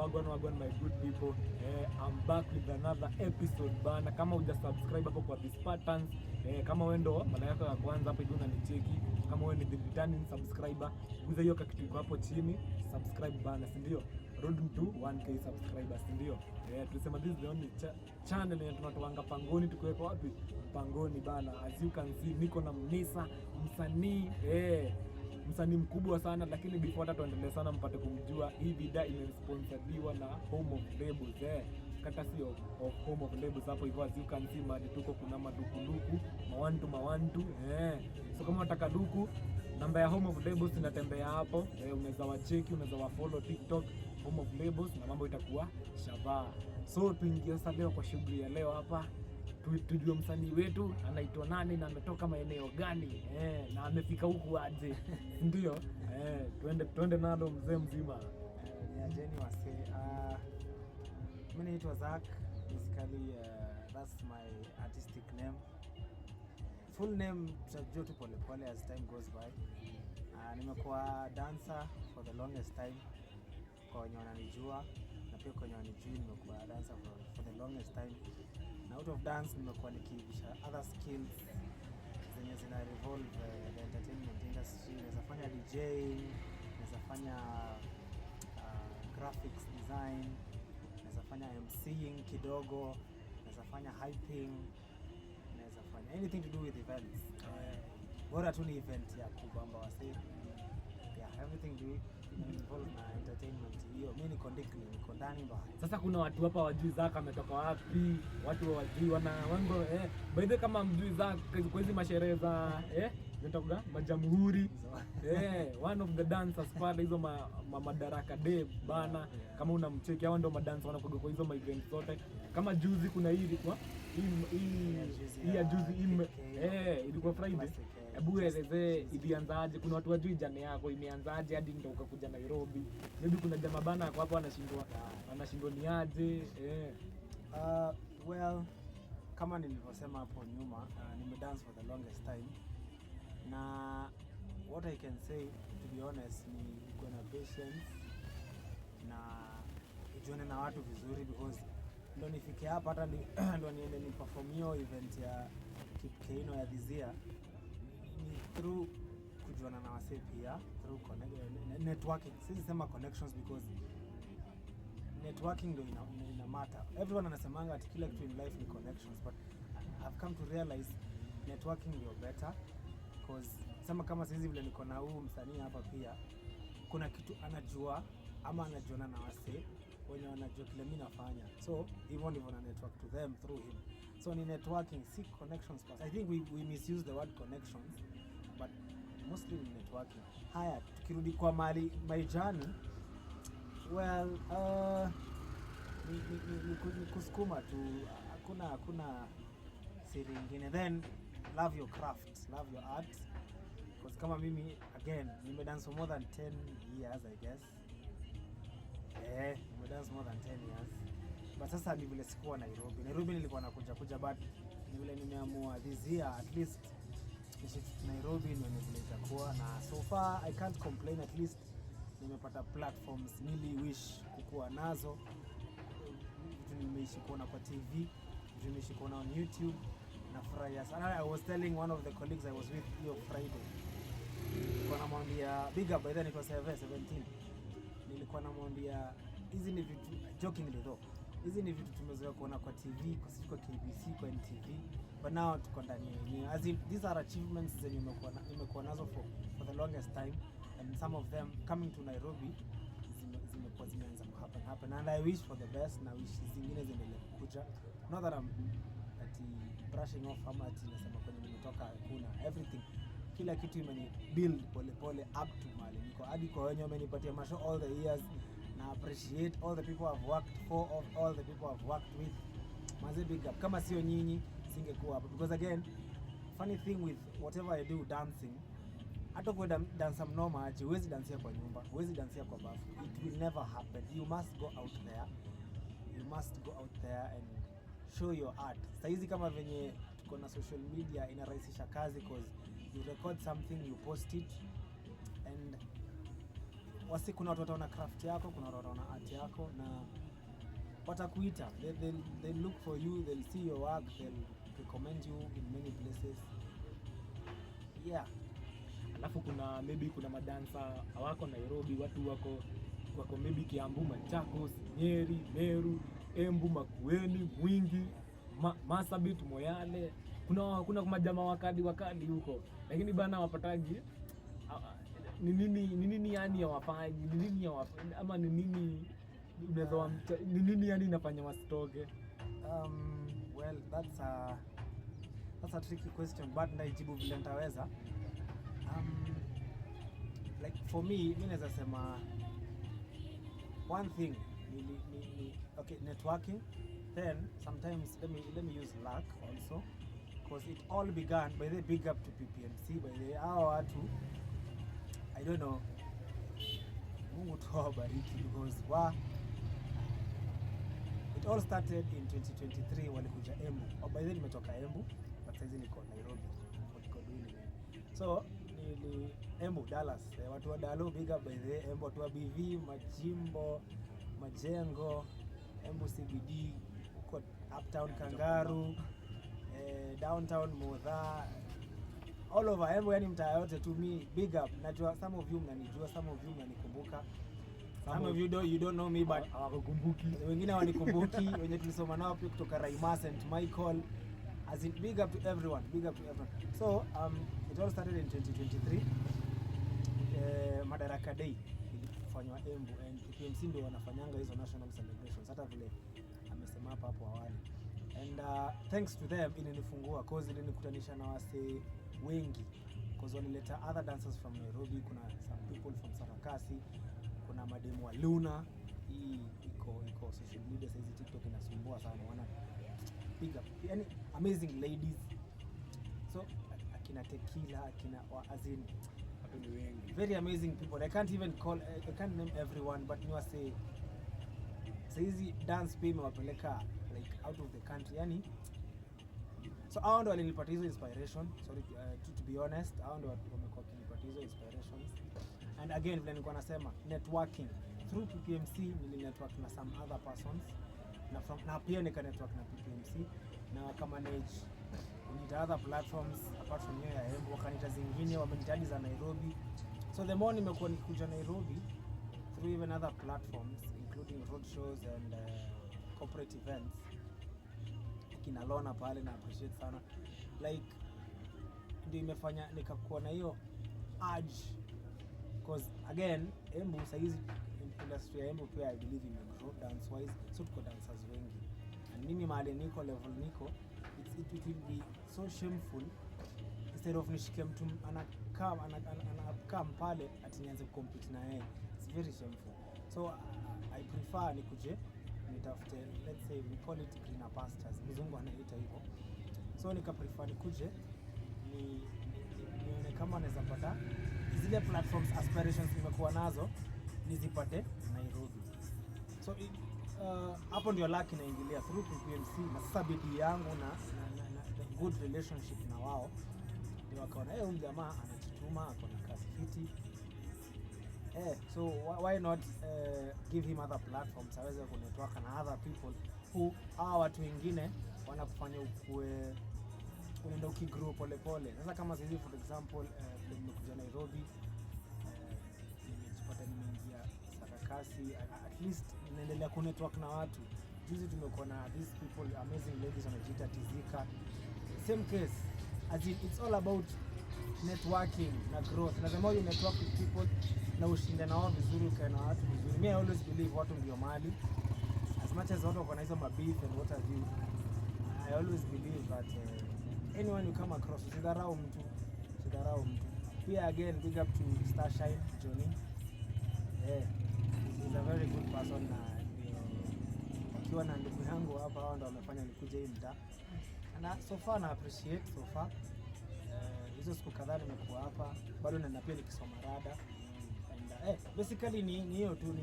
Wagwan my good people. I'm back with another episode bana. Kama hujasubscribe hapo kwa These Patterns, kama wewe ndo mara yako ya kwanza hapo hivi unanicheki, kama wewe ni the returning subscriber, guza hiyo kitu iko hapo chini, subscribe bana, si ndio? Road to 1k subscribers, si ndio? Tulisema this is the only channel yenye tunatoanga pangoni, tukiweka wapi pangoni bana. As you can see niko na Mnisa, msanii msanii mkubwa sana, lakini before that tuendelee sana mpate kumjua. Hii video imesponsoriwa na Home of Labels, kata sio of Home of Labels hapo hivyo. As you can see madi tuko kuna madukuduku mawantu so kama unataka duku, namba ya Home of Labels inatembea hapo, unaweza wacheki, unaweza wa follow TikTok Home of Labels na mambo itakuwa shabaa. So tuingie sasa leo kwa shughuli ya leo hapa, tujue msanii wetu anaitwa nani na ametoka maeneo gani, na amefika huku aje. Ndio tuende nalo mzee mzima. Niajeni wase. Mimi naitwa Zack, basically that's my artistic name. Full name tutajua tu pole pole as time goes by. Nimekuwa dancer for the longest time, kwa wenye wananijua, na pia kwa wenye wanijui nimekuwa dancer for the longest time. Na out of dance nimekuwa nikivisha other skills zenye zina revolve the entertainment industry. Naweza fanya DJ, naweza fanya graphics design, naweza fanya MCing kidogo, naweza fanya hyping, naweza fanya anything to do with events. Bora tu ni event ya kubamba wasee. Yeah, everything do involve na entertainment. Hiyo mimi niko ndani mbaya. Sasa kuna watu hapa wajui Zack ametoka wapi, watu wajui wango by the way, kama mjui Zack kwa hizi masherehe za nitoka Majamhuri, one of the dancers pale hizo Madaraka Day bana. Kama unamcheki hao ndio madancer wanakuja kwa hizo ma events zote. Kama juzi kuna hii ilikuwa hii ya juzi ilikuwa Friday. Hebu eleze ilianzaje? Kuna watu wajui jana yako imeanzaje hadi ndio ukakuja Nairobi? Maybe kuna jamaa bana hapo anashindwa ni aje? Well, kama nilivyosema hapo nyuma, nimedance for the longest time, na what I can say to be honest ni kuwa na patience na ujuane na watu vizuri, because ndo nifike hapa hata ndo niende ni perform hiyo event ya Keino ya this year ni through kujuana na wasee, pia through networking. Sisi sema connections because networking ndo ina matter. Everyone anasemanga ati kila kitu in life ni connections, but I've come to realize networking ndio better, because sema kama sisi vile niko na huu msanii hapa, pia kuna kitu anajua ama anajuana na wasee wenye wanajua kile mimi nafanya, so hivyo ndivyo na network to them through him. So ni networking, si connections. I think we misuse the word connections, but mostly ni networking. Haya, tukirudi kwa my journey, well, ni kusukuma tu, hakuna siri nyingine. Then love your craft, love your art, because kama mimi again nimedance for more than 10 years I guess. Nimedance more than 10 years. But sasa ni vile sikuwa Nairobi nilikuwa nakuja, but ni vile nimeamua this year at least Nairobi ndio vile itakuwa, na so far I can't complain. At least nimepata platforms nili wish kukuwa nazo, vitu nimeishi kuona kwa TV, vitu nimeishi kuona on YouTube, na furahia sana. I was telling one of the colleagues I was with hiyo Friday, nilikuwa namwambia big up by then, it was 17, nilikuwa namwambia hizi ni vitu jokingly though, hizi ni vitu tumezoea kuona kwa TV, kwa KBC, kwa NTV, but now tuko ndani yenyewe. As in, these are achievements zenye nimekuwa nazo for the longest time, and some of them coming to Nairobi zimeanza happen, and I wish for the best, na wish zingine ziendelee kukuja. Not that I'm brushing off ama ati nasema kwenye nimetoka, kuna everything, kila kitu imeni build pole up to mali niko hadi kwa wenye wamenipatia mashow all the years, na appreciate all the people I've worked for, of all the people I've worked with. Maze big up. Kama sio nyinyi singekuwa hapa, because again, funny thing with whatever I do dancing, hata kwa dancer mnoma aje, huwezi dansia kwa nyumba, huwezi dansia kwa bafu, it will never happen. You must go out there and show your art. Saizi kama venye tuko na social media inarahisisha kazi, because you record something, you post it, and kuna watu wataona craft yako, kuna watu wataona art yako na watakuita. They look for you, they'll see your work, they'll recommend you in many places. Yeah. Alafu kuna madansa hawako Nairobi, watu wako maybe Kiambu, Machakos, Nyeri, Meru, Embu, Makueni, Mwingi, Marsabit, Moyale. Kuna majamaa wakadi huko. Lakini bana wapataji ni nini yani hawafanyi? Ni nini ama ni nini unaweza ni nini yani inafanya wasitoke? Well, that's a tricky question, but naijibu vile nitaweza. Like for me, mimi naweza sema one thing okay, networking. Then sometimes let me use luck also, because it all began by the big up to PPMC by the watu, I don't know, Mungu tuwabariki, because it all started in 2023 walikuja Embu. By then nimetoka Embu, but sasa niko Nairobi niko doing. So ni Embu, Dallas, watu wa Dalo, big up by the Embu, watu wa BV, Majimbo, Majengo, Embu CBD, uko uptown Kangaru, downtown Modha, all over Embu, yani mtaa yote to me big up. Najua some of you mnanijua, some of you mnanikumbuka, some of you don't know me, but hawakumbuki, wengine wanikumbuki wenye tulisoma nao pia kutoka Raimas and Michael. As in big up to everyone, So it all started in 2023. Madaraka Day ilifanywa Embu, and PPMC ndio wanafanyanga hizo national celebrations, hata vile amesema hapo awali. And thanks to them ilinifungua, cause ilinikutanisha na wase wengi, cause walileta other dancers from Nairobi. Kuna some people from Sarakasi, kuna mademu wa Luna, hii iko social media saizi, TikTok inasumbua sana, wana big up, yani amazing ladies. So akina Tequila, akina Azin, very amazing people. I can't name everyone, but you say saizi dance pay imewapeleka like out of the country, yani. So hao ndo walinipata hizo inspiration, sorry, to be honest, hao ndo wamekuwa kinipata hizo inspirations. And again vile nilikuwa nasema, networking through PPMC, nili network na some other persons, na pia nika network na PPMC na wakamanage kunita other platforms apart from hiyo ya Embu, wakanita zingine, wamenitadi za Nairobi. So the more nimekuwa nikikuja Nairobi through even other platforms including road shows and corporate events, kina Lona pale na appreciate sana, like ndio imefanya nikakuwa na hiyo urge, because again Embu saizi industry ya Embu pia I believe imegrow dance wise, so tuko dancers wengi, and mimi mahali niko level niko, it will be so shameful instead of nishike mtu anakaa pale ati nianze compete na yeye. It's very shameful. So I prefer nikuje nitafute, let's say we call it greener pastures, mzungu anaita hivyo. So nika prefer nikuje nione kama naweza pata zile platforms aspirations nimekuwa nazo nizipate Nairobi. So hapo ndio luck inaingilia through PPMC, na sasa bidii yangu na good relationship na wao ndio wakaona huyu jamaa anajituma, ako na kazi fiti. So why not give him other platforms aweze kunetwork na other people who hawa watu wengine wanakufanya ukue unaenda ukigrow pole pole. Sasa kama sisi for example nimekuja Nairobi, nimejipata nimeingia Sarakasi, at least ninaendelea kunetwork na watu. Juzi tumekuwa na these people, amazing ladies wanajiita Tizika. Same case, as in it's all about networking na growth. Na the more you network with people na ushinde na wao vizuri, ukae na watu vizuri. Me I always believe watu ndio mali. As much as watu wako na hizo mabeef and what have you, I always believe that anyone you come across, usidharau mtu. Pia again big up to Starshine Johnny. He's a very good person, na akiwa na ndugu yangu hapa, hao ndio wamefanya nikuje hii mtaa. Na so far na appreciate so far. Hizo siku kadhaa nimekuwa hapa, bado na pia nikisoma rada. And basically ni hiyo tu, ni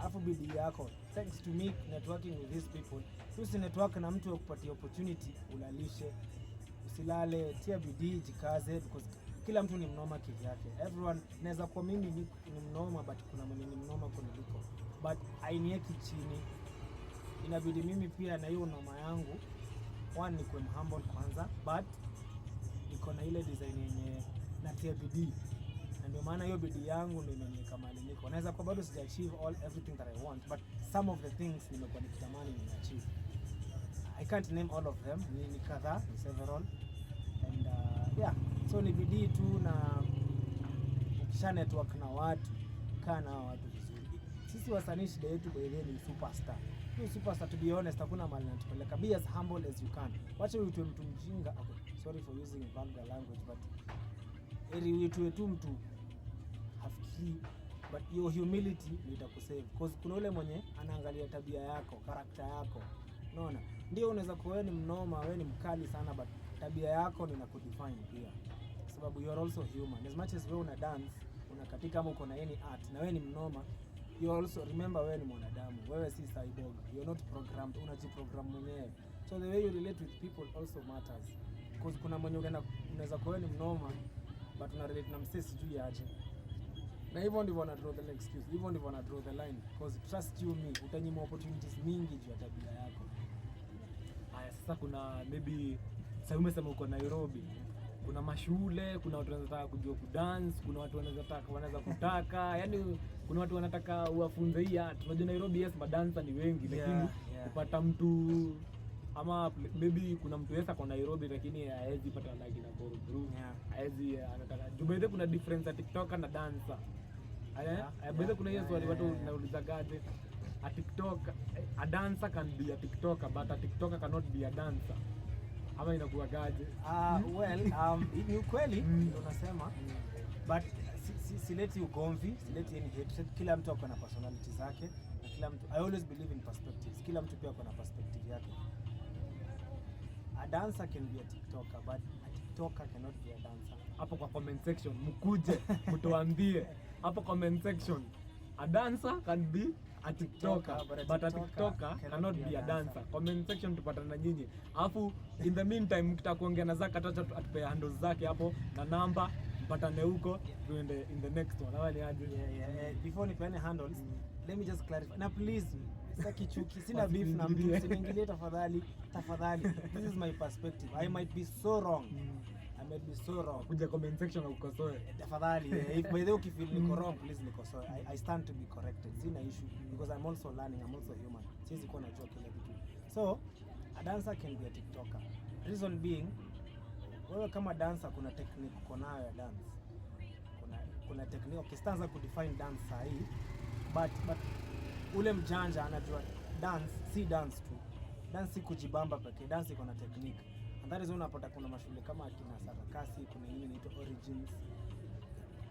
alafu bidii yako. Thanks to me networking with these people. Usi network na mtu akupatia opportunity ulalishe. Usilale, tia bidii, jikaze, because kila mtu ni mnoma kivyake. Everyone naweza kuwa mimi ni mnoma, but kuna mwenye ni mnoma kuniliko, but ainieki chini. Inabidi mimi pia na hiyo noma yangu one ni kuwa humble kwanza, but niko na ile design yenye natia bidii, na ndio maana hiyo bidii yangu ndio imeniweka mahali niko. Naweza kuwa bado sija achieve everything that I want, but some of the things nimekuwa nikitamani nimeachieve. I can't name all of them, ni kadhaa, ni several, and yeah, so ni bidii tu, na ukisha network na watu, kaa na watu vizuri. Sisi wasanii shida yetu by the way ni superstar. You superstar, to be honest, hakuna mahali natupeleka. Be as humble as you can. Wacha uitwe mtu mjinga. Okay, sorry for using vulgar language, but eri uitwe tu mtu hafikiri, but your humility itakusave, because kuna ule mwenye anaangalia tabia yako, karakta yako. Unaona? Ndio unaweza kuwa wewe ni mnoma, wewe ni mkali sana, but tabia yako ni inakudefine pia. Kwa sababu you are also human. As much as wewe una dance, unakatika kama uko na any art, na wewe ni mnoma, you also remember wewe ni mwanadamu. Wewe si cyborg. You are not programmed. Unajiprogram mwenyewe. So the way you relate with people also matters. Because kuna mwenye unaweza kuwa ni mnoma, but una relate na msee sijui aje. Na hivyo ndivyo na draw the excuse. Hivyo ndivyo na draw the line, because trust you me, utanyima opportunities mingi juu ya tabia yako. Haya, sasa kuna maybe sasa umesema uko Nairobi. Kuna mashule, kuna watu wanataka kujua kudance, kuna watu wanaweza kutaka, yani kuna watu wanataka uwafunze hii art. Unajua Nairobi, yes, madansa ni wengi, lakini kupata mtu ama maybe kuna mtu yesa kwa Nairobi lakini haezi pata like na Goro Group. Haezi anataka. Jubede kuna difference ya TikToker na dancer. Bede kuna hiyo swali watu wanauliza gaje. A TikToker, a dancer can be a TikToker, but a TikToker cannot be a dancer. Ama inakuwa gaje? Well, ni ukweli ndio nasema, but sileti ugomvi, sileti any hatred. Kila mtu ako na personality zake, na kila mtu, I always believe in perspectives. Kila mtu pia ako na perspective yake. A dancer can be a TikToker, but a TikToker cannot be a dancer. Hapo kwa comment section mkuje mtuambie hapo comment section, a dancer can be a TikToker, but a TikToker cannot be a dancer. Comment section tupatana na nyinyi. Alafu in the meantime mkitakuongea na Zaka atupe handles zake hapo na namba, mpatane huko tuende in the next one. Hawa ni aje? Before nipeane handles, let me just clarify. Na please, sitaki chuki, sina beef na mtu, usiniingilie tafadhali. This is my perspective. I might be so wrong. Kuja comment section na ukosoe. Tafadhali, if by the way ukifeel niko wrong, please nikosoe. I stand to be corrected. Sina issue, because I'm also learning, I'm also human. Siwezi kuwa najua kila kitu. So, a dancer can be a TikToker. Reason being, wewe kama dancer kuna technique uko nayo ya dance. Kuna technique, okay, stanza kudefine dance sahi, but ule mjanja anajua dance si dance tu. Dance si kujibamba pekee, dance iko na technique. And that is unapata kuna mashule kama akina Sarakasi, kuna nyingine inaitwa Origins.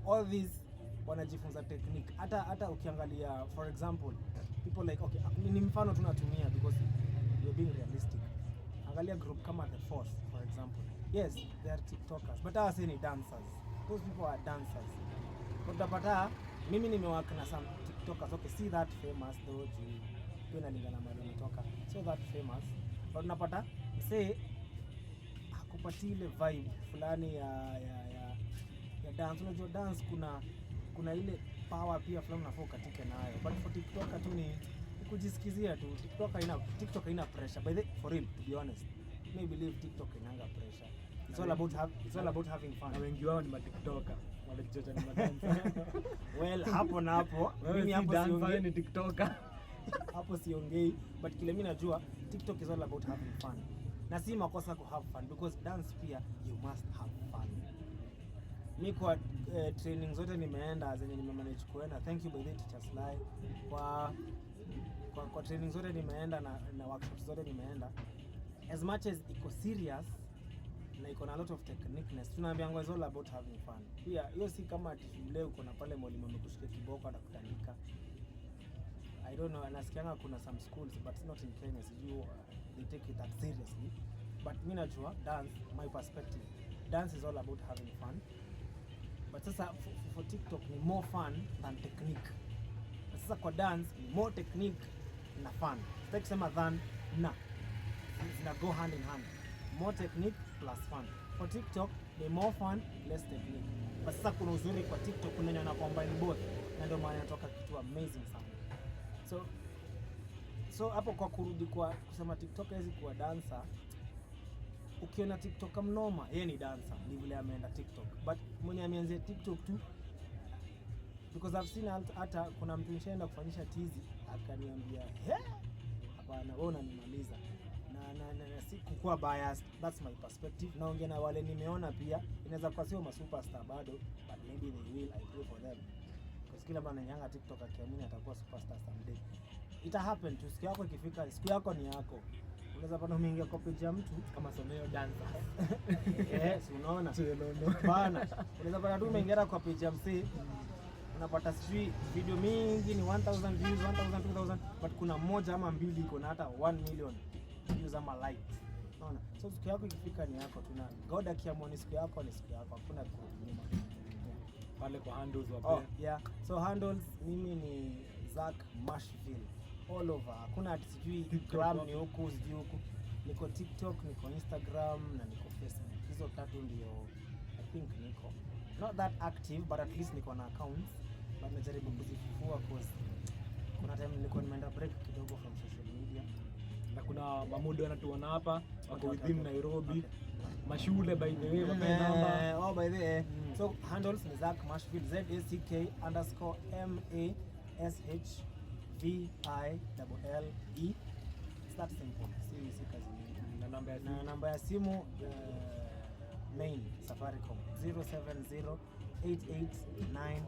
All these wanajifunza technique. Hata ukiangalia, for example, people like, okay, ni mfano tunatumia because you're being realistic. Angalia group kama The Force, for example. Yes, they are TikTokers, but hawa si ni dancers. Those people are dancers. Utapata mimi nimewaka na some TikTokers, okay, see that famous though, pia nalingana mahali nimetoka. So that famous, but unapata say hakupati ile vibe fulani ya dance. Unajua dance kuna ile power pia fulani unafaa katike nayo, but for TikToker tu ni kujisikizia tu. TikTok haina pressure, by the for real, to be honest. I believe TikTok inanga pressure. It's all about having fun. Na wengi wao ni ma TikToker. Wanajichocha ni madancer. Well, hapo na hapo mimi hapo siongei ni TikToker. Hapo siongei, but kile mimi najua TikTok is all about having fun. Na si makosa ku have fun, because dance pia you must have fun. Mimi kwa training zote nimeenda zenye nimemanage kuenda, thank you by the teachers lie. Kwa training zote nimeenda na workshops zote nimeenda, as much as iko serious na iko na a lot of techniqueness, tunaambiwa it's all about having fun. Pia hiyo si kama ati shule uko na pale mwalimu amekushika kiboko atakutandika. I don't know, nasikianga kuna some schools, but it's not in Kenya, sijui they take it that seriously. But mimi najua dance, my perspective, dance is all about having fun. But sasa for TikTok ni more fun than technique. Sasa kwa dance ni more technique na fun. Sitaki kusema than na. Zina go hand in hand. more technique plus fun. For TikTok ni more fun less technique. But sasa kuna uzuri kwa TikTok, kuna wenye wana combine both, na ndio maana inatoka kitu amazing sana. So hapo kwa kurudi kwa kusema TikTok hizi kuwa dancer, ukiona TikTok mnoma, yeye ni dancer, ni vile ameenda TikTok. But mwenye ameanza TikTok tu, because I've seen hata kuna mtu nishaenda kufanyisha tizi akaniambia, hapana wewe unanimaliza. Na si kukua biased, that's my perspective. Naongea na wale nimeona pia, inaweza kuwa sio ma superstar bado, but maybe they will, I pray for them. Because kila mtu ananyanga TikTok akiamini atakuwa superstar someday. Ita happen tu, siku yako ikifika, siku yako ni yako. Unaweza pata umeingia kwa page ya mtu kama Someo dancer. Yes, unaona. Bana, unaweza pata tu umeingia kwa page ya msee, unapata sijui video mingi ni 1000 views, 1000, 2000, but kuna moja ama mbili iko na hata 1 million views ama likes. Unaona? So siku yako ikifika ni yako, tuna God akiamua ni siku yako ni siku yako, hakuna kurudi. Pale kwa handles wapi? Oh, yeah. So handles mimi ni Zack Mashville all over. Hakuna sijui Instagram ni huku sijui huku. Niko TikTok, niko Instagram na niko Facebook. Hizo tatu ndio I think niko. Not that active but at least niko na accounts. But najaribu kuzifufua cause kuna time nilikuwa nimeenda break kidogo from social media. Na kuna mamudu wanatuona hapa wako within Nairobi. Mashule by the way wape namba. Oh by the way. So handles ni Zack Mashville, ZACK_MASHVILLE. It's that simple. Si kazi nyingi. Na namba ya simu main Safaricom 070 889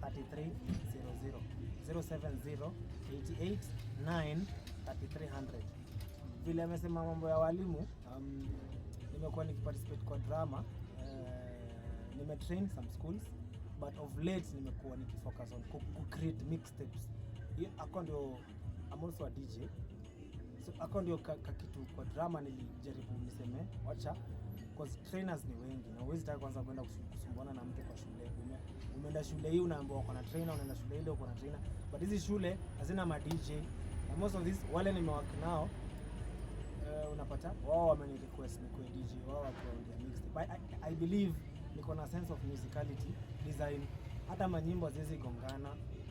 3300 070 889 3300. Vile amesema mambo ya walimu, nimekuwa nikiparticipate kwa drama, nimetrain some schools, but of late nimekuwa nikifocus on create mixtapes. Ako ndio I'm also a DJ, so ako ndio kitu kwa drama nilijaribu niseme wacha, because trainers ni wengi na huwezi taka kwanza kwenda kusumbuana na mtu kwa shule. Umeenda shule hii unaambiwa uko na trainer, unaenda shule ile uko na trainer, but hizi shule hazina ma DJ na most of this wale nimework nao unapata wao wameni request ni kwa DJ wao wakiongea mixtape. I believe niko na sense of musicality design, hata manyimbo haziwezi gongana,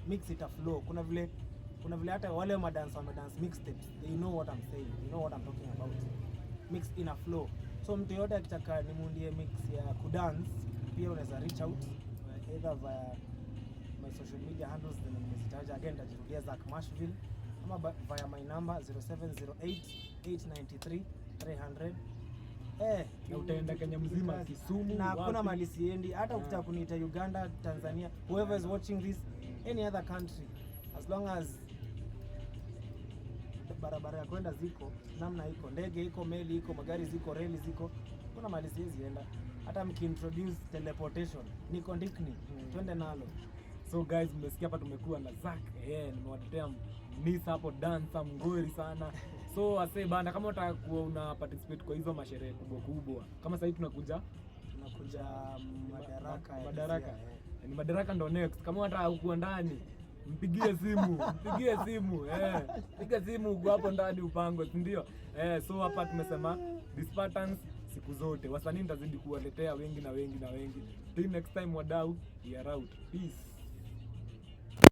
mix ita flow. Kuna vile hata wale madance wamedance mixtapes, they know what I'm saying, they know what I'm talking about, mix in a flow. So mtu yote akitaka nimundie mix ya kudance pia unaweza reach out either via my social media handles, then nimezitaja again, tajirudia Zack Mashville, ama via my number 0708 893 300. Na utaenda Kenya mzima, Kisumu na hakuna mali siendi, hata ukitaka kuniita Uganda, Tanzania, whoever is watching this, any other country, as long as barabara ya kwenda ziko, namna iko, ndege iko, meli iko, magari ziko, reli ziko, kuna mali siwezi enda. Hata mkiintroduce teleportation niko ndikni, twende nalo. So guys, mmesikia hapa tumekuwa na Zack, nimewatetea Nisa hapo dancer mngori sana. So ase bana, kama unataka kuwa una participate kwa hizo masherehe kubwa, kama sasa hivi tunakuja Madaraka. Ni Madaraka ndo next. Kama unataka kuwa ndani, mpigie simu, piga simu uko hapo ndani upangwe, si ndio? So hapa tumesema these patterns siku zote. Wasanii nitazidi kuwaletea wengi na wengi. Till next time wadau, we are out. Peace.